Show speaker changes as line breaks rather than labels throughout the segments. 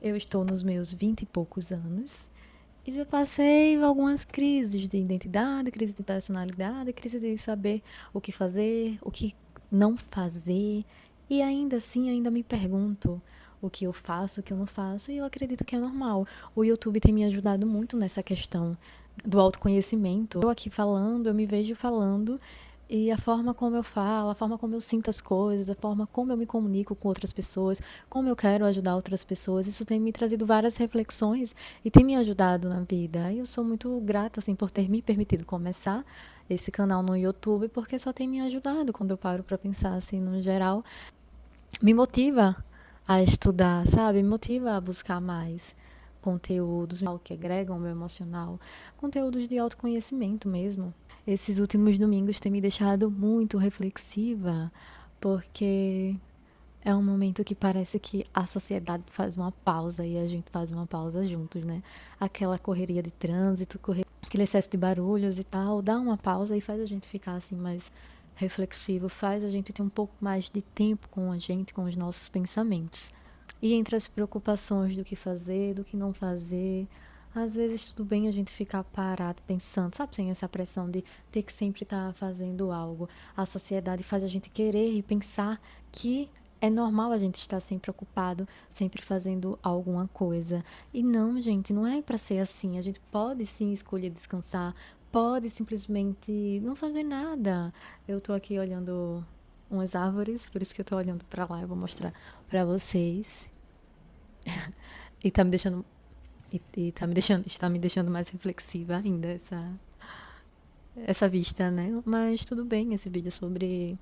Eu estou nos meus 20 e poucos anos e já passei algumas crises de identidade, crise de personalidade, crise de saber o que fazer, o que não fazer. E ainda assim, ainda me pergunto o que eu faço, o que eu não faço, e eu acredito que é normal. O YouTube tem me ajudado muito nessa questão do autoconhecimento. Eu aqui falando, eu me vejo falando, e a forma como eu falo, a forma como eu sinto as coisas, a forma como eu me comunico com outras pessoas, como eu quero ajudar outras pessoas, isso tem me trazido várias reflexões e tem me ajudado na vida. E eu sou muito grata, assim, por ter me permitido começar esse canal no YouTube, porque só tem me ajudado quando eu paro para pensar, assim, no geral. Me motiva a estudar, sabe? Me motiva a buscar mais conteúdos que agregam o meu emocional, conteúdos de autoconhecimento mesmo. Esses últimos domingos têm me deixado muito reflexiva, porque é um momento que parece que a sociedade faz uma pausa e a gente faz uma pausa juntos, né? Aquela correria de trânsito, aquele excesso de barulhos e tal, dá uma pausa e faz a gente ficar assim mais reflexivo, faz a gente ter um pouco mais de tempo com a gente, com os nossos pensamentos. E entre as preocupações do que fazer, do que não fazer, às vezes tudo bem a gente ficar parado pensando, sabe, sem essa pressão de ter que sempre estar fazendo algo. A sociedade faz a gente querer e pensar que é normal a gente estar sempre ocupado, sempre fazendo alguma coisa. E não, gente, não é para ser assim. A gente pode sim escolher descansar, pode simplesmente não fazer nada. Eu tô aqui olhando umas árvores, por isso que eu tô olhando para lá, eu vou mostrar para vocês. E tá me deixando está me deixando mais reflexiva ainda essa vista, né? Mas tudo bem, esse vídeo é sobre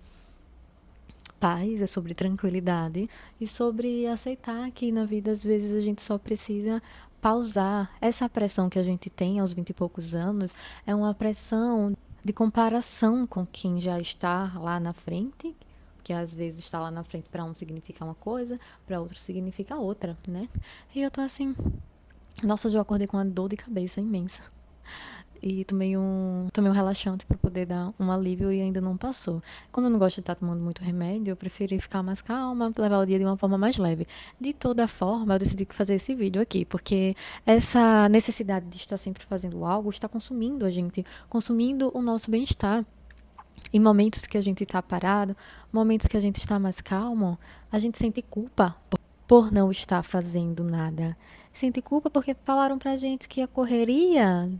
paz, é sobre tranquilidade e sobre aceitar que na vida às vezes a gente só precisa pausar. Essa pressão que a gente tem aos 20 e poucos anos é uma pressão de comparação com quem já está lá na frente, que às vezes está lá na frente para um significa uma coisa, para outro significa outra, né? E eu tô assim, nossa, eu já acordei com uma dor de cabeça imensa. E tomei um relaxante para poder dar um alívio e ainda não passou. Como eu não gosto de estar tomando muito remédio, eu preferi ficar mais calma, levar o dia de uma forma mais leve. De toda forma, eu decidi fazer esse vídeo aqui, porque essa necessidade de estar sempre fazendo algo está consumindo a gente, consumindo o nosso bem-estar. Em momentos que a gente está parado, momentos que a gente está mais calmo, a gente sente culpa por não estar fazendo nada. Sente culpa porque falaram pra gente que a correria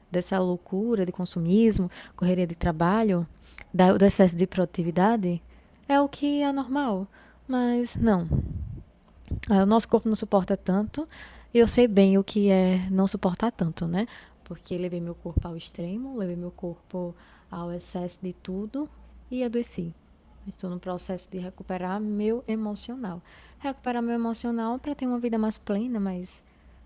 dessa loucura de consumismo, correria de trabalho, do excesso de produtividade, é o que é normal. Mas não. O nosso corpo não suporta tanto. E eu sei bem o que é não suportar tanto, né? Porque levei meu corpo ao extremo, levei meu corpo ao excesso de tudo e adoeci. Estou no processo de recuperar meu emocional. Recuperar meu emocional para ter uma vida mais plena, mais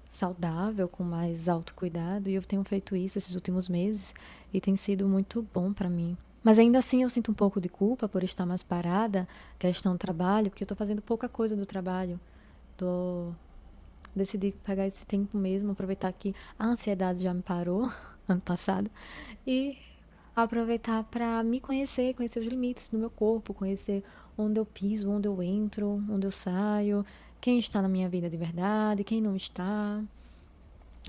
saudável, com mais autocuidado. E eu tenho feito isso esses últimos meses e tem sido muito bom para mim. Mas ainda assim eu sinto um pouco de culpa por estar mais parada, questão do trabalho, porque eu tô fazendo pouca coisa do trabalho. Tô Decidi pegar esse tempo mesmo, aproveitar que a ansiedade já me parou ano passado e aproveitar para me conhecer, conhecer os limites do meu corpo, conhecer onde eu piso, onde eu entro, onde eu saio, quem está na minha vida de verdade, quem não está,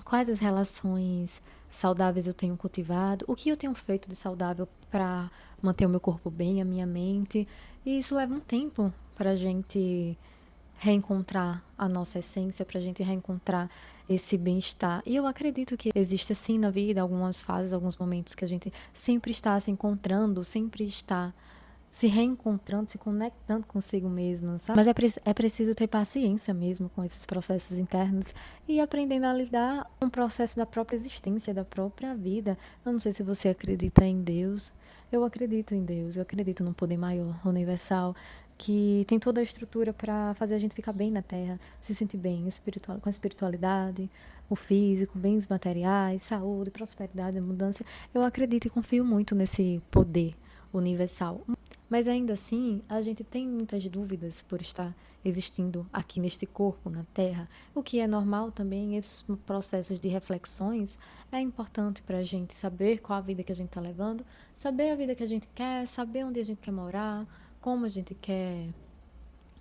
quais as relações saudáveis eu tenho cultivado, o que eu tenho feito de saudável para manter o meu corpo bem, a minha mente. E isso leva um tempo para a gente reencontrar a nossa essência, para a gente reencontrar esse bem-estar. E eu acredito que existe assim na vida algumas fases, alguns momentos que a gente sempre está se encontrando, sempre está se reencontrando, se conectando consigo mesmo, sabe? Mas é preciso ter paciência mesmo com esses processos internos e aprendendo a lidar com o processo da própria existência, da própria vida. Eu não sei se você acredita em Deus. Eu acredito em Deus, eu acredito num poder maior, universal, que tem toda a estrutura para fazer a gente ficar bem na Terra, se sentir bem com a espiritualidade, o físico, bens materiais, saúde, prosperidade, abundância. Eu acredito e confio muito nesse poder universal. Mas ainda assim, a gente tem muitas dúvidas por estar existindo aqui neste corpo, na Terra, o que é normal também. Esses processos de reflexões é importante para a gente saber qual a vida que a gente está levando, saber a vida que a gente quer, saber onde a gente quer morar, como a gente quer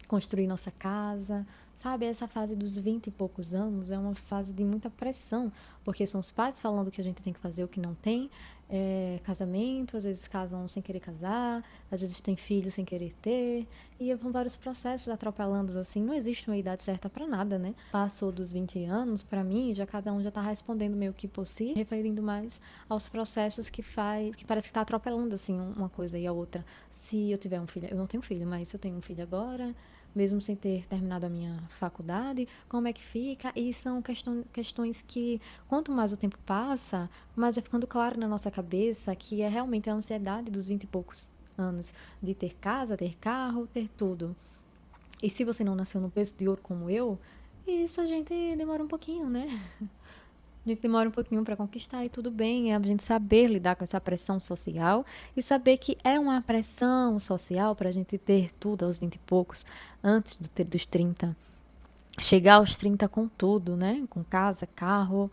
construir nossa casa, Sabe, essa fase dos 20 e poucos anos é uma fase de muita pressão, porque são os pais falando o que a gente tem que fazer, o que não tem. Casamento, às vezes casam sem querer casar, às vezes tem filhos sem querer ter, e vão vários processos atropelando assim. Não existe uma idade certa para nada, né? Passou dos 20 anos, para mim, já cada um já tá respondendo meio que por si, referindo mais aos processos que parece que tá atropelando assim uma coisa e a outra. Se eu tiver um filho, eu não tenho filho, mas se eu tenho um filho agora, mesmo sem ter terminado a minha faculdade, como é que fica? E são questões que, quanto mais o tempo passa, mais vai ficando claro na nossa cabeça que é realmente a ansiedade dos 20 e poucos anos de ter casa, ter carro, ter tudo. E se você não nasceu no berço de ouro como eu, isso a gente demora um pouquinho, né? A gente demora um pouquinho para conquistar e tudo bem, é a gente saber lidar com essa pressão social e saber que é uma pressão social para a gente ter tudo aos 20 e poucos, antes dos 30. Chegar aos 30 com tudo, né? Com casa, carro,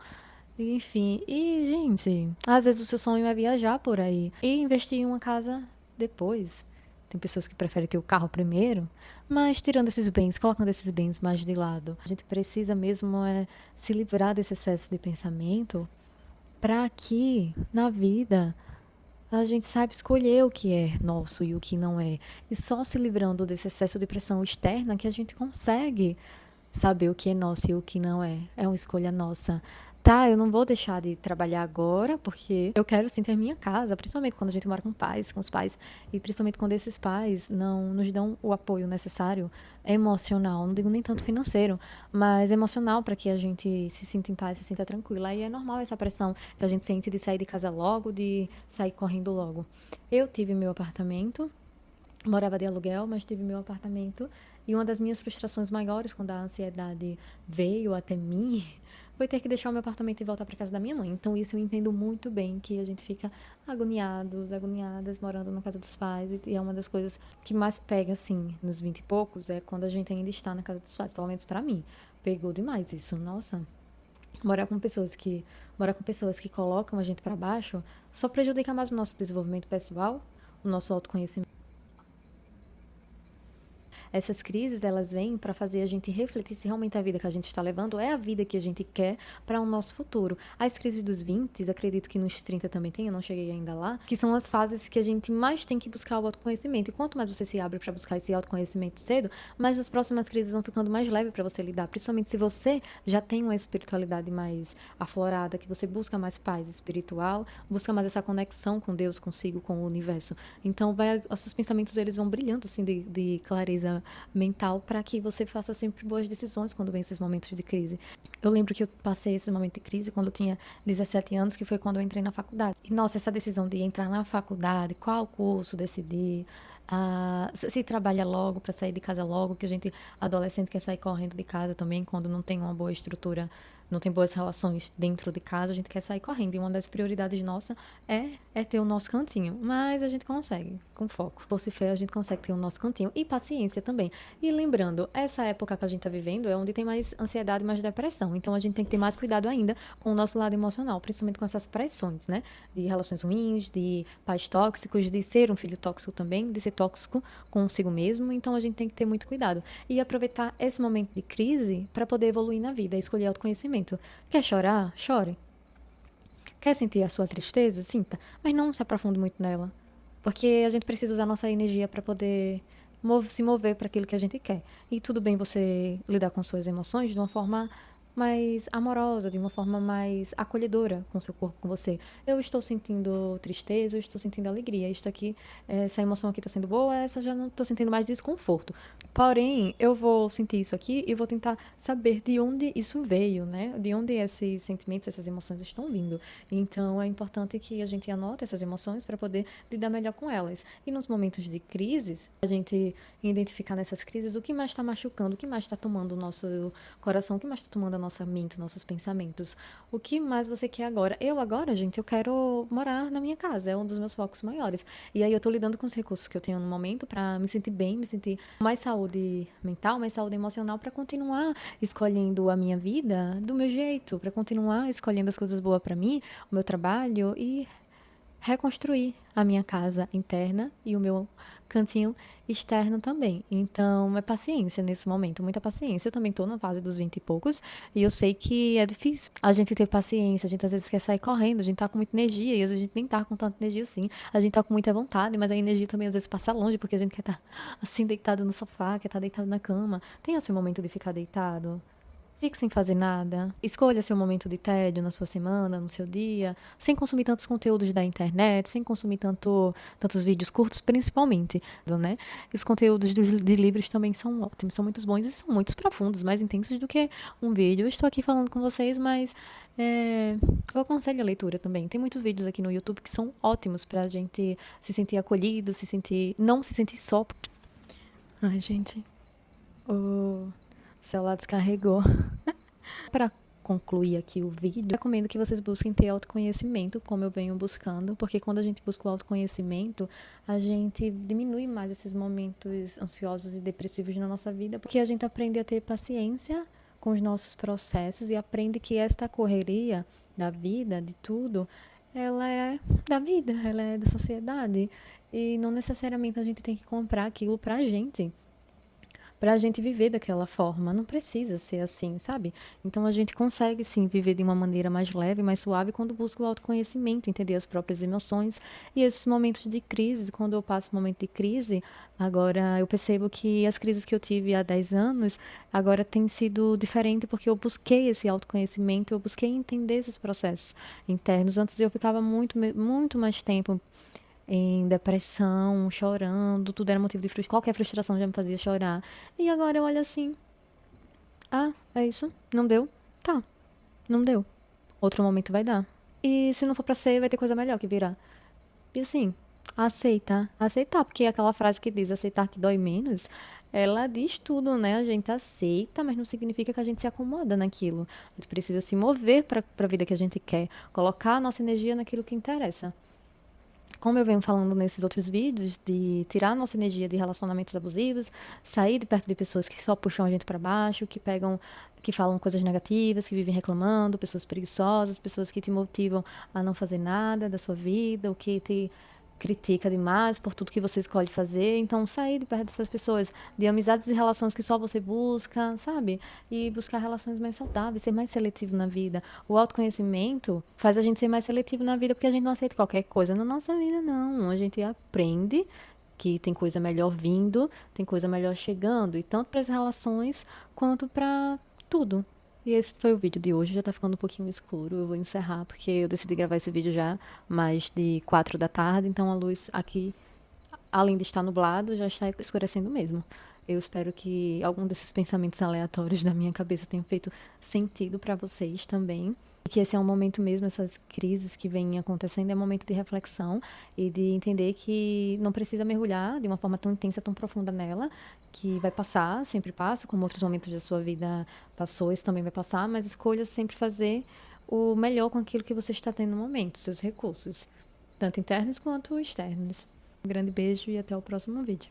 enfim. E, gente, às vezes o seu sonho é viajar por aí e investir em uma casa depois. Tem pessoas que preferem ter o carro primeiro, mas tirando esses bens, colocando esses bens mais de lado. A gente precisa mesmo se livrar desse excesso de pensamento para que na vida a gente saiba escolher o que é nosso e o que não é. E só se livrando desse excesso de pressão externa que a gente consegue saber o que é nosso e o que não é. É uma escolha nossa. Tá, eu não vou deixar de trabalhar agora, porque eu quero sim ter minha casa, principalmente quando a gente mora com os pais, e principalmente quando esses pais não nos dão o apoio necessário emocional, não digo nem tanto financeiro, mas emocional para que a gente se sinta em paz, se sinta tranquila. E é normal essa pressão que a gente sente de sair de casa logo, de sair correndo logo. Eu tive meu apartamento, morava de aluguel, mas tive meu apartamento. E uma das minhas frustrações maiores quando a ansiedade veio até mim foi ter que deixar o meu apartamento e voltar para casa da minha mãe. Então isso eu entendo muito bem, que a gente fica agoniadas, morando na casa dos pais. E é uma das coisas que mais pega, assim, nos 20 e poucos, é quando a gente ainda está na casa dos pais. Pelo menos para mim. Pegou demais isso. Nossa, morar com pessoas que morar com pessoas que colocam a gente para baixo só prejudica mais o nosso desenvolvimento pessoal, o nosso autoconhecimento. Essas crises, elas vêm para fazer a gente refletir se realmente a vida que a gente está levando é a vida que a gente quer para o nosso futuro. As crises dos 20, acredito que nos 30 também tem, eu não cheguei ainda lá, que são as fases que a gente mais tem que buscar o autoconhecimento. E quanto mais você se abre para buscar esse autoconhecimento cedo, mais as próximas crises vão ficando mais leves para você lidar, principalmente se você já tem uma espiritualidade mais aflorada, que você busca mais paz espiritual, busca mais essa conexão com Deus, consigo, com o universo. Então, os seus pensamentos, eles vão brilhando, assim, de clareza mental para que você faça sempre boas decisões quando vem esses momentos de crise. Eu lembro que eu passei esse momento de crise quando eu tinha 17 anos, que foi quando eu entrei na faculdade. E, nossa, essa decisão de entrar na faculdade, qual curso decidir, se trabalha logo para sair de casa logo, que a gente, adolescente, quer sair correndo de casa também, quando não tem uma boa estrutura, não tem boas relações dentro de casa, a gente quer sair correndo. E uma das prioridades nossa é ter o nosso cantinho. Mas a gente consegue, com foco. Por se fé, a gente consegue ter o nosso cantinho. E paciência também. E lembrando, essa época que a gente tá vivendo é onde tem mais ansiedade e mais depressão. Então a gente tem que ter mais cuidado ainda com o nosso lado emocional, principalmente com essas pressões, né? De relações ruins, de pais tóxicos, de ser um filho tóxico também, de ser tóxico consigo mesmo. Então a gente tem que ter muito cuidado. E aproveitar esse momento de crise para poder evoluir na vida, escolher autoconhecimento. Quer chorar? Chore. Quer sentir a sua tristeza? Sinta. Mas não se aprofunde muito nela. Porque a gente precisa usar nossa energia para poder se mover para aquilo que a gente quer. E tudo bem você lidar com suas emoções de uma forma mais amorosa, de uma forma mais acolhedora com o seu corpo, com você. Eu estou sentindo tristeza, eu estou sentindo alegria. Isto aqui, essa emoção aqui está sendo boa, essa já não estou sentindo mais desconforto. Porém, eu vou sentir isso aqui e vou tentar saber de onde isso veio, né? De onde esses sentimentos, essas emoções estão vindo. Então, é importante que a gente anote essas emoções para poder lidar melhor com elas. E nos momentos de crises, a gente identificar nessas crises o que mais está machucando, o que mais está tomando o nosso coração, o que mais está tomando a nossa mente, nossos pensamentos. O que mais você quer agora? Eu agora, gente, eu quero morar na minha casa, é um dos meus focos maiores. E aí eu tô lidando com os recursos que eu tenho no momento para me sentir bem, me sentir com mais saúde mental, mais saúde emocional, para continuar escolhendo a minha vida do meu jeito, para continuar escolhendo as coisas boas para mim, o meu trabalho e reconstruir a minha casa interna e o meu cantinho externo também. Então, é paciência nesse momento, muita paciência. Eu também tô na fase dos 20 e poucos e eu sei que é difícil a gente ter paciência. A gente às vezes quer sair correndo, a gente tá com muita energia e às vezes a gente nem tá com tanta energia assim. A gente tá com muita vontade, mas a energia também às vezes passa longe porque a gente quer estar assim deitado no sofá, quer estar deitado na cama. Tem esse momento de ficar deitado? Fique sem fazer nada. Escolha seu momento de tédio na sua semana, no seu dia, sem consumir tantos conteúdos da internet, sem consumir tantos vídeos curtos, principalmente, né? Os conteúdos de livros também são ótimos, são muito bons e são muito profundos, mais intensos do que um vídeo. Eu estou aqui falando com vocês, mas eu aconselho a leitura também. Tem muitos vídeos aqui no YouTube que são ótimos pra gente se sentir acolhido, não se sentir só. Ai, gente, o celular descarregou. Para concluir aqui o vídeo, recomendo que vocês busquem ter autoconhecimento, como eu venho buscando, porque quando a gente busca o autoconhecimento, a gente diminui mais esses momentos ansiosos e depressivos na nossa vida, porque a gente aprende a ter paciência com os nossos processos e aprende que esta correria da vida, de tudo, ela é da vida, ela é da sociedade. E não necessariamente a gente tem que comprar aquilo pra gente viver daquela forma. Não precisa ser assim, sabe? Então a gente consegue sim viver de uma maneira mais leve, mais suave quando busca o autoconhecimento, entender as próprias emoções e esses momentos de crise. Quando eu passo um momento de crise, agora eu percebo que as crises que eu tive há 10 anos agora tem sido diferente porque eu busquei esse autoconhecimento, eu busquei entender esses processos internos. Antes eu ficava muito mais tempo em depressão, chorando, tudo era motivo de frustração, qualquer frustração já me fazia chorar. E agora eu olho assim, ah, é isso? Não deu? Tá, não deu. Outro momento vai dar. E se não for pra ser, vai ter coisa melhor que virá. E assim, aceitar, porque aquela frase que diz aceitar que dói menos, ela diz tudo, né? A gente aceita, mas não significa que a gente se acomoda naquilo. A gente precisa se mover pra vida que a gente quer, colocar a nossa energia naquilo que interessa. Como eu venho falando nesses outros vídeos, de tirar a nossa energia de relacionamentos abusivos, sair de perto de pessoas que só puxam a gente para baixo, que falam coisas negativas, que vivem reclamando, pessoas preguiçosas, pessoas que te motivam a não fazer nada da sua vida, ou que te critica demais por tudo que você escolhe fazer. Então, sair de perto dessas pessoas, de amizades e relações que só você busca, sabe? E buscar relações mais saudáveis, ser mais seletivo na vida. O autoconhecimento faz a gente ser mais seletivo na vida porque a gente não aceita qualquer coisa na nossa vida, não. A gente aprende que tem coisa melhor vindo, tem coisa melhor chegando, e tanto para as relações quanto para tudo. E esse foi o vídeo de hoje, já tá ficando um pouquinho escuro, eu vou encerrar porque eu decidi gravar esse vídeo já mais de 4 da tarde, então a luz aqui, além de estar nublado, já está escurecendo mesmo. Eu espero que algum desses pensamentos aleatórios da minha cabeça tenham feito sentido para vocês também. E que esse é um momento mesmo, essas crises que vêm acontecendo, é um momento de reflexão e de entender que não precisa mergulhar de uma forma tão intensa, tão profunda nela, que vai passar, sempre passa, como outros momentos da sua vida passou, esse também vai passar, mas escolha sempre fazer o melhor com aquilo que você está tendo no momento, seus recursos, tanto internos quanto externos. Um grande beijo e até o próximo vídeo.